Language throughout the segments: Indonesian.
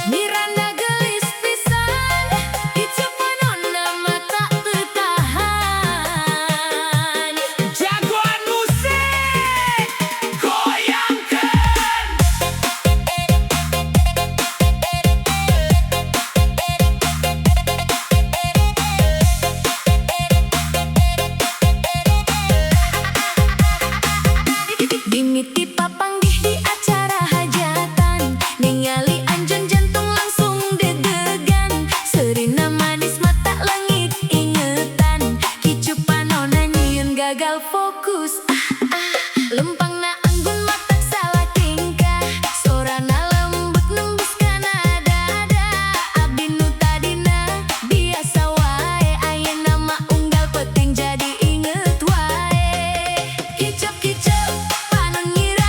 Miranda gelis pisan, icuk panonna mata teu tahan. Jagoan musik, goyangkeun. Dimiti papanggih di acara hajatan, ningali anjeun jantung langsung deg-degan. Seurina manis mata leungit ingetan, kicu panonna nyieun gagal fokus. Lempangna anggun matak salah tingkah, sorana lembut nembus kana dada. Abdi nu tadina biasa wae, ayeuna mah unggal peteng jadi inget wae. Kicap-kicap panon ngira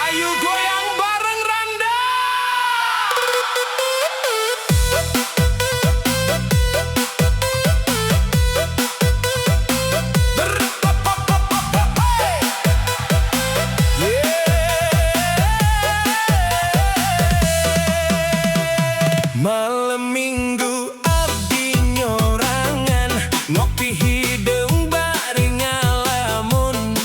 Ayo goyang bareng Randa. Malam minggu abdi nyorangan, ngopi hidung bareng ngalamun.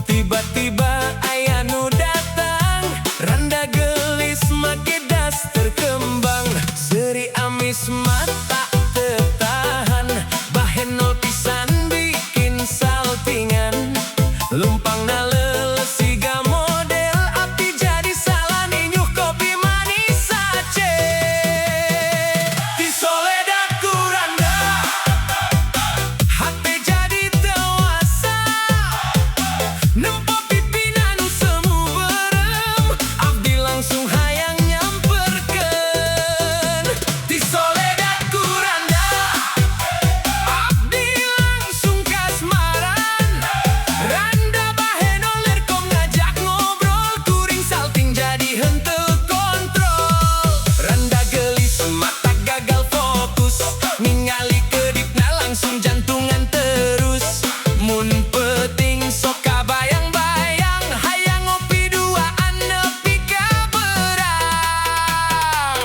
Tiba-tiba aya nu datang, randa gelis make das terkembang. Seri amis mata tetahan, bahen nol pisan bikin saltingan. Lumpangna leuleus siga model, abdi jadi salah ninyuh kopi manis sace. Di Soledad Kuranda, hate jadi tewasa. Nempo pipina nu semu berem, abdi langsung hayang nyamperkeun. Di Soledad Kuranda, abdi langsung kasmaran. Randa bahe noler kong ngajak ngobrol, kuring salting jadi henteu kontrol. Randa gelis mata gagal fokus, ningali kedipna langsung jantungan terus. Mun peuting sok kabayang-bayang, hayang ngopi duaan nepi ka berang.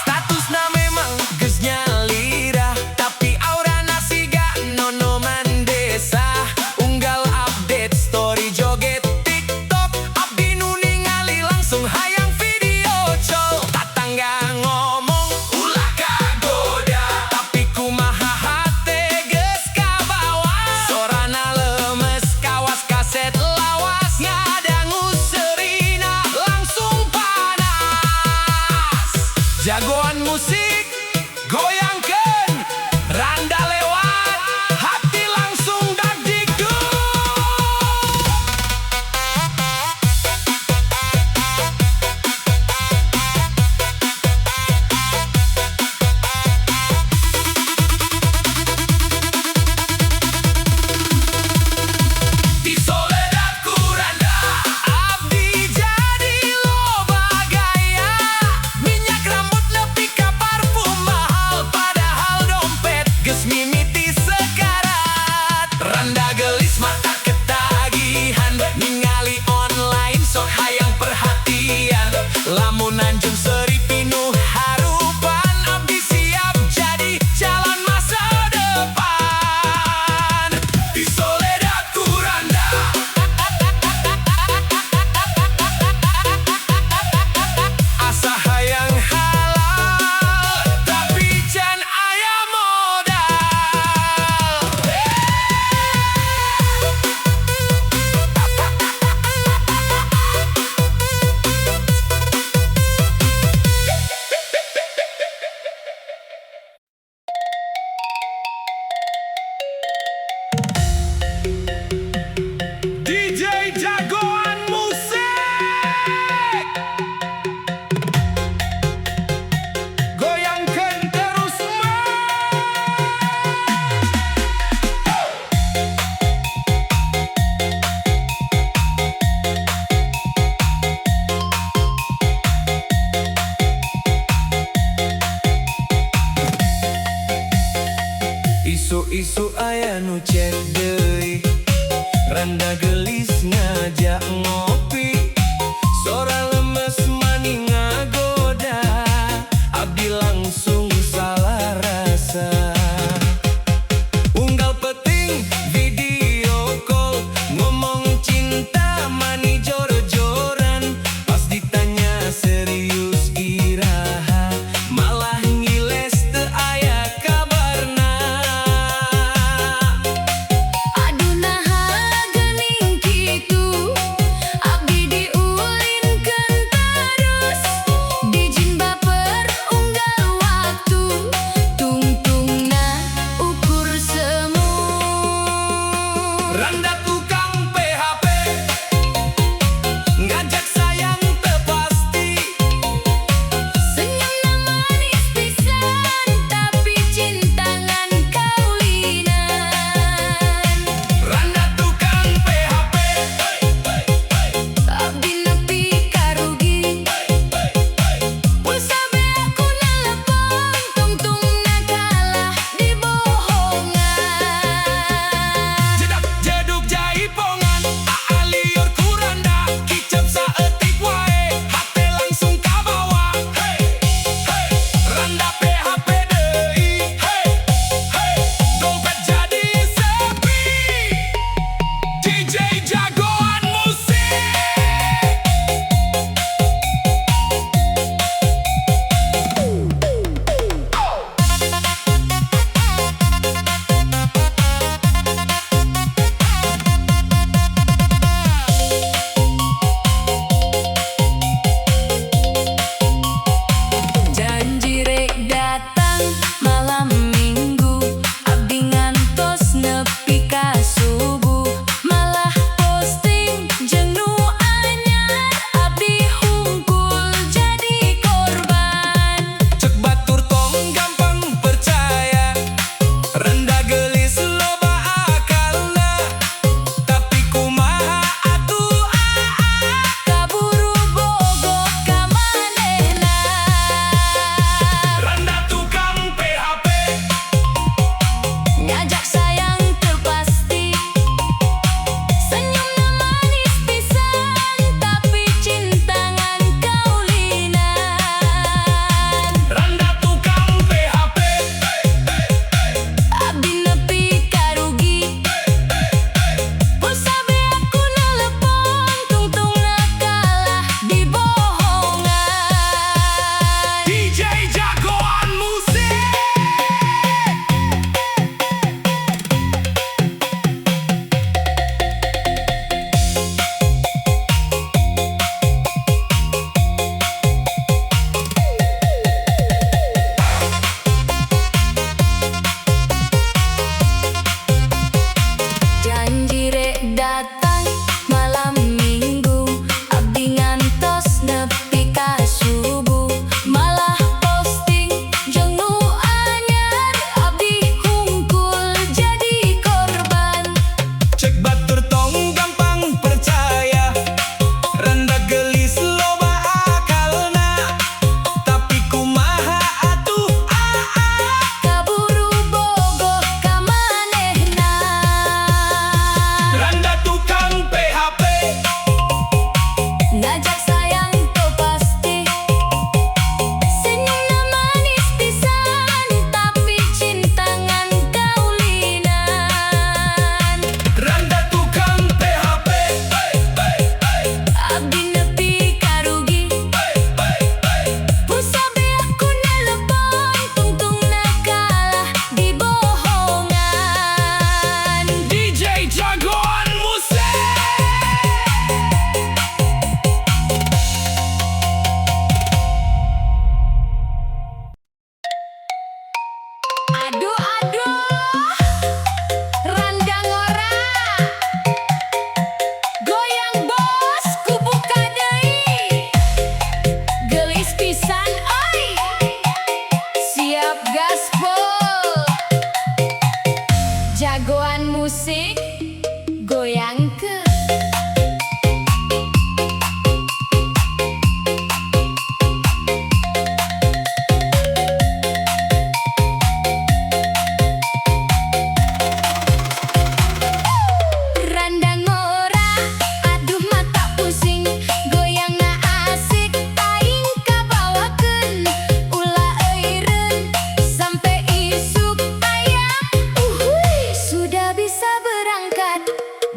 Statusna memang geus nyalira, tapi aurana siga nonoman desa. Unggal update story joget TikTok, abdi nu ningali langsung hayang video call. Tatangga ngomong ulah kagoda, tapi kumaha hate geus kabawa. Sorana lemes kawas kaset lawas, ngadangu serina langsung panas. Jagoan musik goyangkeun, Randa lewat hati langsung dagdikduk. Di Soledad Kuranda, abdi jadi loba gaya. Minyak rambut nepi ka parfum mahal, padahal dompet geus mimiti sekarat. Randa gelis mata ketagihan, ningali online sok hayang perhatian. Lamun anjeun seri pinuh harupan, abdi siap jadi calon masa depan. Di Soledad Kuranda, asa hayang halal, tapi can aya modal. DJ jagoan musik, goyangkeun terus Isu-isu aya nu cek deui, randa gelis ngajak ngopi. Sora lemes mani ngagoda, abdi langsung salah rasa. Unggal peuting video call, ngomong cinta mani jor-joran. Pas ditanya serius iraha, malah ngiles teu aya kabarna. Aduh naha geuning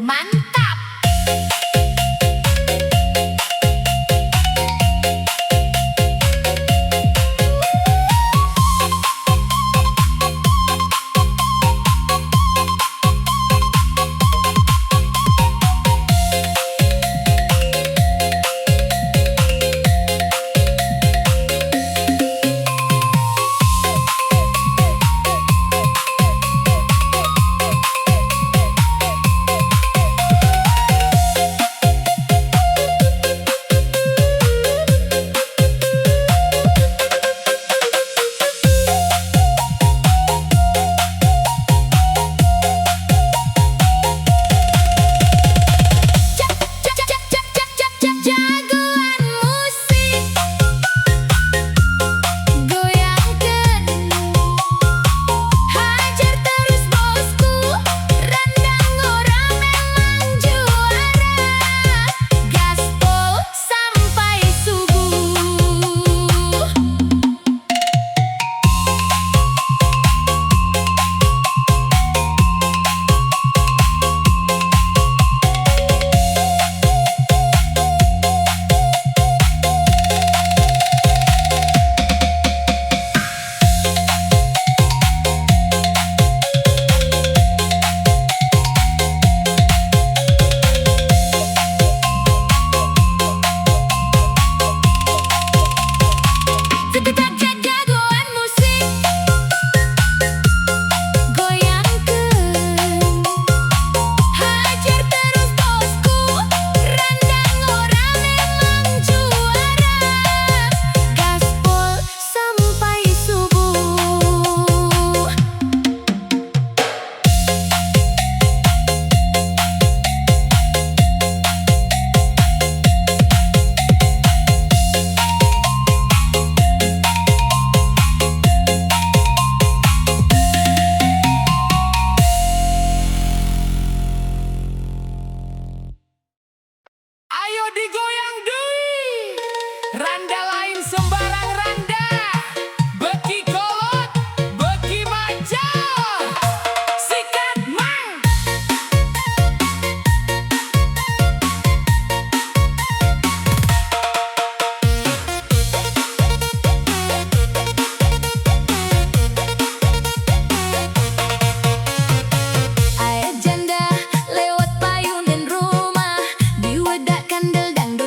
Mantap! Jagoan musik, goyangkan, hajar terus bosku, randang orang memang juara, gaspol sampai subuh. Jagoan musik, goyangkan, hajar terus bosku, randang orang memang juara, gaspol sampai subuh. Ayo digoyang deui. Randa lain sembarang randa. Beki kolot, beki maca. Sikat mang. Ayah janda lewat payunan rumah, diwedak kandel dangdut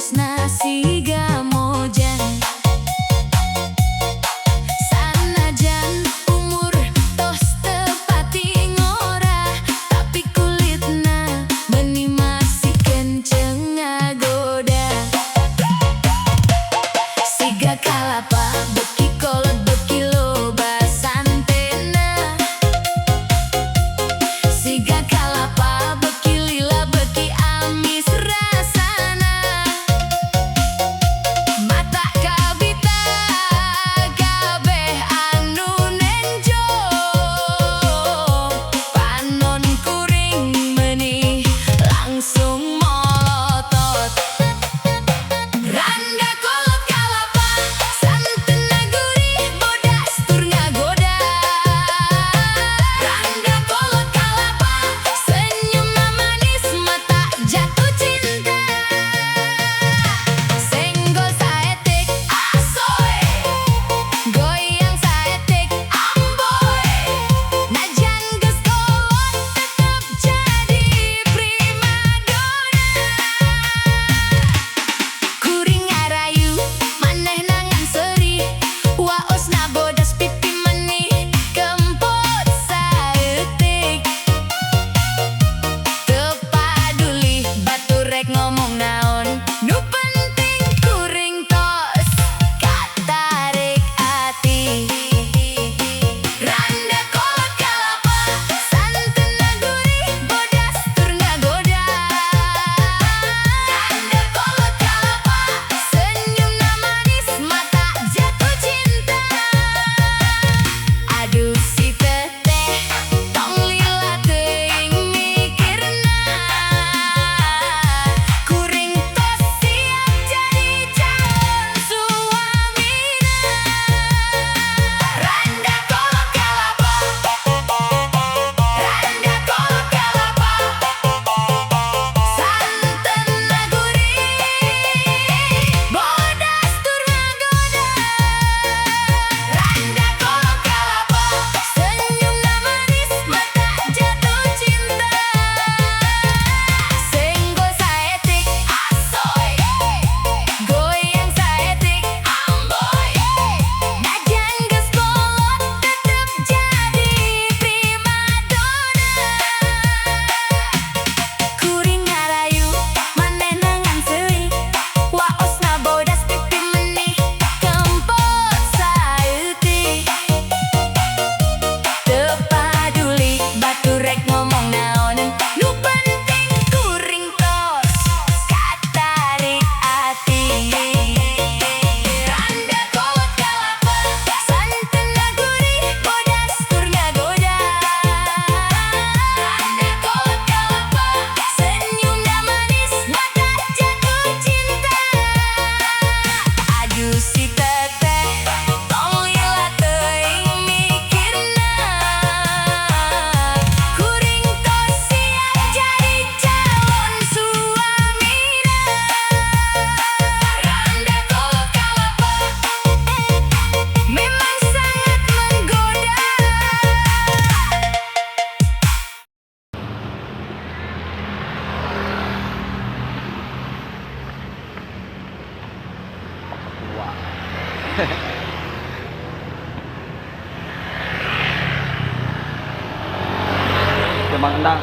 Cuma endang,